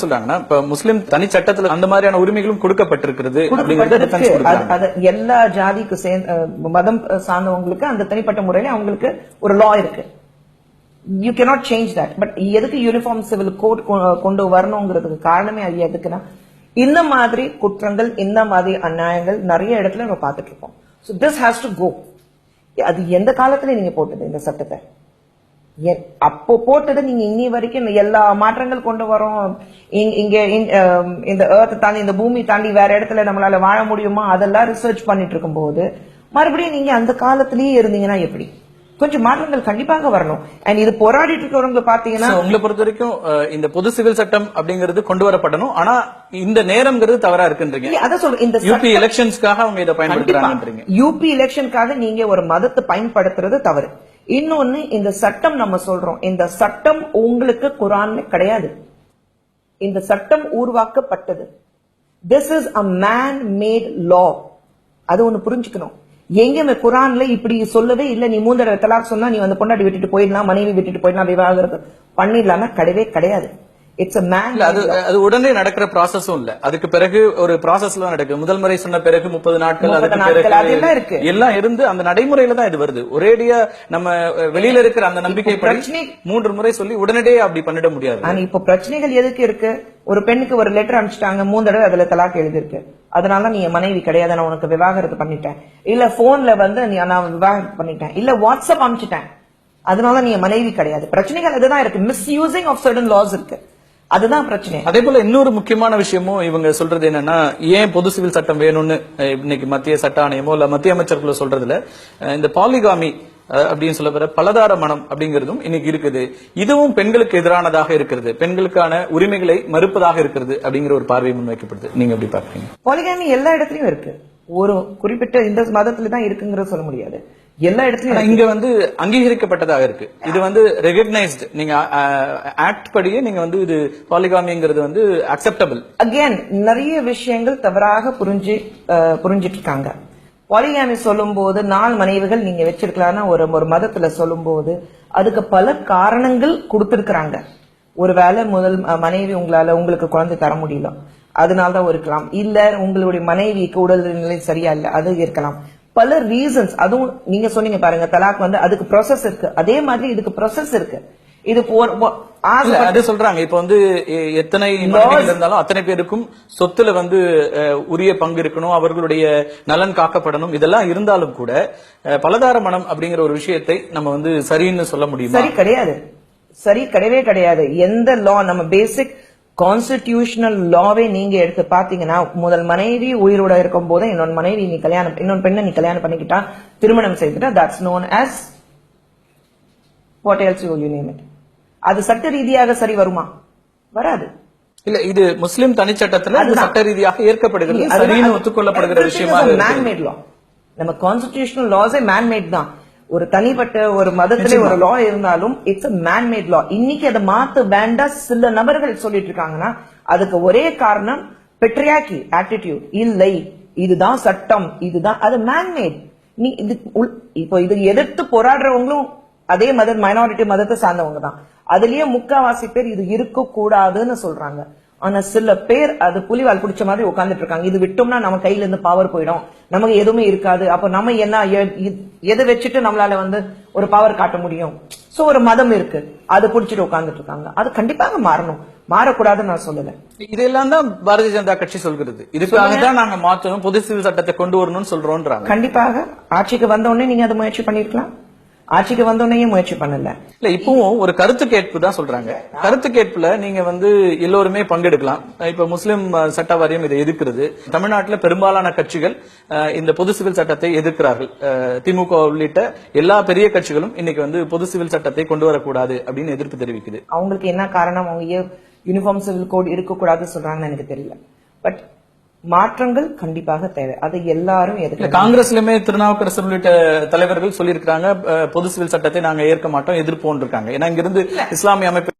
சொல்றாங்கன்னா இப்ப முஸ்லிம் தனி சட்டத்துல அந்த மாதிரியான உரிமைகளும் கொடுக்கப்பட்டிருக்கிறது. எல்லா ஜாதிக்கு மதம் சார்ந்தவங்களுக்கு அந்த தனிப்பட்ட முறையில அவங்களுக்கு ஒரு லா இருக்கு. You cannot change that. But எதுக்கு யூனிஃபார்ம் சிவில் கோட் கொண்டு வரணுங்கிறதுக்கு காரணமே அது எதுக்குன்னா, இந்த மாதிரி குற்றங்கள், இந்த மாதிரி அநியாயங்கள் நிறைய இடத்துல நம்ம பார்த்துட்டு இருக்கோம். So this has to go. அது எந்த காலத்துல நீங்க போட்டது இந்த சட்டத்தை? அப்போ போட்டது நீங்க இன்னி வரைக்கும் எல்லா மாற்றங்கள் கொண்டு வரோம். இங்க இந்த எர்த் தாண்டி, இந்த பூமி தாண்டி வேற இடத்துல நம்மளால வாழ முடியுமா, அதெல்லாம் ரிசர்ச் பண்ணிட்டு இருக்கும் போது மறுபடியும் நீங்க அந்த காலத்திலேயே இருந்தீங்கன்னா எப்படி? கொஞ்சம் மாற்றங்கள் கண்டிப்பாக வரணும். அண்ட் இது போராடிட்டு இருக்கிறவங்க பாத்தீங்கன்னா, உங்களை பொறுத்த வரைக்கும் இந்த பொது சிவில் சட்டம் அப்படிங்கிறது கொண்டு வரப்படணும். ஆனா இந்த நேரம்ங்கிறது தவறா இருக்குன்றீங்க. அத சொல்றேன், இந்த யூபி எலெக்ஷன்ஸ்க்காக அவங்க இதை பயன்படுத்துறாங்க. யூபி எலெக்ஷனுக்காக நீங்க ஒரு மதத்தை பயன்படுத்துறது தவறு. இன்னொன்னு, இந்த சட்டம் நம்ம சொல்றோம், இந்த சட்டம் உங்களுக்கு குரான்ல கிடையாது. இந்த சட்டம் உருவாக்கப்பட்டது. This is a man made law. அது ஒண்ணு புரிஞ்சுக்கணும். எங்கேயுமே குரான்ல இப்படி சொல்லவே இல்ல, நீ 3 தடவை தலாக் சொன்னா நீ வந்து பொண்டாட்டி விட்டுட்டு போயிடலாம், மனைவி விட்டுட்டு போயிடலாம், விவாகரத்து பண்ணிடலாம், கிடையவே கிடையாது. It's a man. அது உடனே நடக்கிற ப்ராசஸும் இல்ல. அதுக்கு பிறகு ஒரு ப்ராசஸ்ல நடக்குது. முதல் முறை சொன்ன பிறகு 30 நாட்கள், அதுக்கு பிறகு எல்லாம் இருந்து அந்த நடைமுறையில தான் இது வருது. ஒரேடியா நம்ம வெளியில இருக்கிற அந்த நம்பிக்கை 3 முறை சொல்லி உடனடியே அப்படி பண்ணிட முடியாது. ஆனா இப்ப பிரச்சனைகள் எதுக்கு இருக்கு? ஒரு பெண்ணுக்கு ஒரு லெட்டர் அனுப்பிச்சிட்டாங்க, 3 தடவை அதுல தலாக் எழுதிருக்கு, அதனால நீ மனைவி கிடையாது, நான் உனக்கு விவாகரத்து பண்ணிட்டேன். இல்ல போன்ல வந்து நான் விவாகரத்து பண்ணிட்டேன், இல்ல வாட்ஸ்அப் அனுப்பிச்சிட்டேன், அதனால நீ மனைவி கிடையாது. பிரச்சனைகள் அதுதான் இருக்கு. மிஸ்யூசிங் ஆஃப் சர்டன் லாஸ் இருக்கு, அதுதான் பிரச்சனை. அதே போல இன்னொரு முக்கியமான விஷயமும் இவங்க சொல்றது என்னன்னா, ஏன் பொது சிவில் சட்டம் வேணும்னு இன்னைக்கு மத்திய சட்ட ஆணையமோ இல்ல மத்திய அமைச்சர்களோ சொல்றதுல, இந்த பாலிகாமி அப்படின்னு சொல்ல வர பலதார மனம் அப்படிங்கறதும் இன்னைக்கு இருக்குது. இதுவும் பெண்களுக்கு எதிரானதாக இருக்கிறது, பெண்களுக்கான உரிமைகளை மறுப்பதாக இருக்கிறது அப்படிங்கிற ஒரு பார்வை முன்வைக்கப்படுது. நீங்க எப்படி பாக்குறீங்க? பாலிகாமி எல்லா இடத்துலயும் இருக்கு. ஒரு குறிப்பிட்ட இந்த மதத்துல தான் இருக்குங்கிறது சொல்ல முடியாது. எல்லா இடத்துலயும் இங்க வந்து அங்கீகரிக்கப்பட்டதாக இருக்கு. இது வந்து ரெகக்னைஸ்ட், நீங்க ஆக்ட் படியே நீங்க வந்து இது பாலிகாமிங்கிறது வந்து அக்செப்டபிள். அகைன் நிறைய விஷயங்கள் தவறாக புரிஞ்சிட்டு இருக்காங்க. பாலிகாமி சொல்லும் போது 4 மனைவிகள் நீங்க வச்சிருக்கலாம்னா ஒரு மதத்துல சொல்லும் போது அதுக்கு பல காரணங்கள் கொடுத்திருக்கிறாங்க. ஒருவேளை முதல் மனைவி உங்களுக்கு குழந்தை தர முடியல, அதனாலதான் இருக்கலாம். இல்ல உங்களுடைய மனைவிக்கு உடல்நிலை சரியா இல்ல, அது இருக்கலாம். பல ரீசன்ஸ். அதுவும் நீங்க சொன்னீங்க பாருங்க, தலாக் வந்து அதுக்கு ப்ராசஸ் இருக்கு. அதே மாதிரி இதுக்கு ப்ராசஸ் இருக்கு. இது அது சொல்றாங்க. இப்ப வந்து எத்தனை மனைவிகள் இருந்தாலும் அத்தனை பேருக்கும் சொத்துல வந்து உரிய பங்கு இருக்கணும், அவர்களுடைய நலன் காக்கப்படணும். இதெல்லாம் இருந்தாலும் கூட பலதார மனம் அப்படிங்கிற ஒரு விஷயத்தை நம்ம வந்து சரின்னு சொல்ல முடியும்? சரி கிடையாது, சரி கிடையவே கிடையாது. எந்த லா, நம்ம பேசிக் கான்ஸ்டிடியூஷனல் லாவே நீங்க எடுத்து பாத்தீங்கன்னா, முதல் மனைவி உயிரோட இருக்கும் போது இன்னொரு மனைவி இன்னொரு பெண்ணை நீ கல்யாணம் பண்ணிக்கிட்டா, திருமணம் செய்துட்டா, that's known as what else you name it. அது சட்ட ரீதியாக சரி வருமா? வராது. இல்ல, இது முஸ்லிம் தனிச்சட்டத்துல சட்ட ரீதியாக ஏற்கப்படுகிறது, சரின்னு ஒத்துக்கொள்ளப்படுகிற விஷயமா மேன்மேட் லா. நம்ம கான்ஸ்டிடியூஷனல் லாஸே மேன்மேட் தான். ஒரு தனிப்பட்ட ஒரு மதத்திலே ஒரு லா இருந்தாலும் இட்ஸ் மேன்மேட் லா. இன்னைக்கு அதை மாத்த வேண்டாம் சில நபர்கள் சொல்லிட்டு இருக்காங்கன்னா, அதுக்கு ஒரே காரணம் பெட்ரியாக்கி ஆட்டிடியூட். இல்லை, இதுதான் சட்டம், இதுதான் அது மேன்மேட். நீ இப்போ இது எதிர்த்து போராடுறவங்களும் அதே மைனாரிட்டி மதத்தை சார்ந்தவங்க தான். அதுலயே முக்காவாசி பேர் இது இருக்க கூடாதுன்னு சொல்றாங்க. ஆனா சில பேர் அது புலிவால் பிடிச்ச மாதிரி உட்கார்ந்துட்டு இருக்காங்க. இது விட்டோம்னா நம்ம கையில இருந்து பவர் போயிடும், நமக்கு எதுவுமே இருக்காது, அப்ப நம்ம என்ன எதை வச்சுட்டு நம்மளால வந்து ஒரு பவர் காட்ட முடியும்? சோ ஒரு மதம் இருக்கு, அது பிடிச்சிட்டு உட்கார்ந்துட்டு இருக்காங்க. அது கண்டிப்பாக மாறணும், மாறக்கூடாதுன்னு நான் சொல்லல. இதெல்லாம் தான் பாரதிய ஜனதா கட்சி சொல்கிறது. இதுக்காக தான் நாங்க மாற்றணும், பொது சிவில் சட்டத்தை கொண்டு வரணும்னு சொல்றோம்ன்றாங்க. கண்டிப்பாக ஆட்சிக்கு வந்த உடனே நீங்க அதை முயற்சி பண்ணிருக்கலாம், ஆட்சிக்கு வந்தோடனே முயற்சி பண்ணல. இல்ல, இப்பவும் ஒரு கருத்து கேட்பு தான் சொல்றாங்க. கருத்து கேட்புல நீங்க வந்து எல்லோருமே பங்கெடுக்கலாம். இப்ப முஸ்லிம் சட்ட வாரியம் இதை எதிர்க்கிறது. தமிழ்நாட்டில் பெரும்பாலான கட்சிகள் இந்த பொது சிவில் சட்டத்தை எதிர்க்கிறார்கள். திமுக உள்ளிட்ட எல்லா பெரிய கட்சிகளும் இன்னைக்கு வந்து பொது சிவில் சட்டத்தை கொண்டு வரக்கூடாது அப்படின்னு எதிர்ப்பு தெரிவிக்குது. அவங்களுக்கு என்ன காரணம்? அவங்க யூனிஃபார்ம் சிவில் கோட் இருக்கக்கூடாது சொல்றாங்கன்னு எனக்கு தெரியல. பட் மாற்றங்கள் கண்டிப்பாக தேவை, அதை எல்லாரும் எதிர்க்க. காங்கிரஸ்லயுமே திருநாவுக்கரசர் உள்ளிட்ட தலைவர்கள் சொல்லியிருக்காங்க, பொது சிவில் சட்டத்தை நாங்க ஏற்க மாட்டோம், எதிர்ப்போம் இருக்காங்க. ஏன்னா இங்கிருந்து இஸ்லாமிய அமைப்பு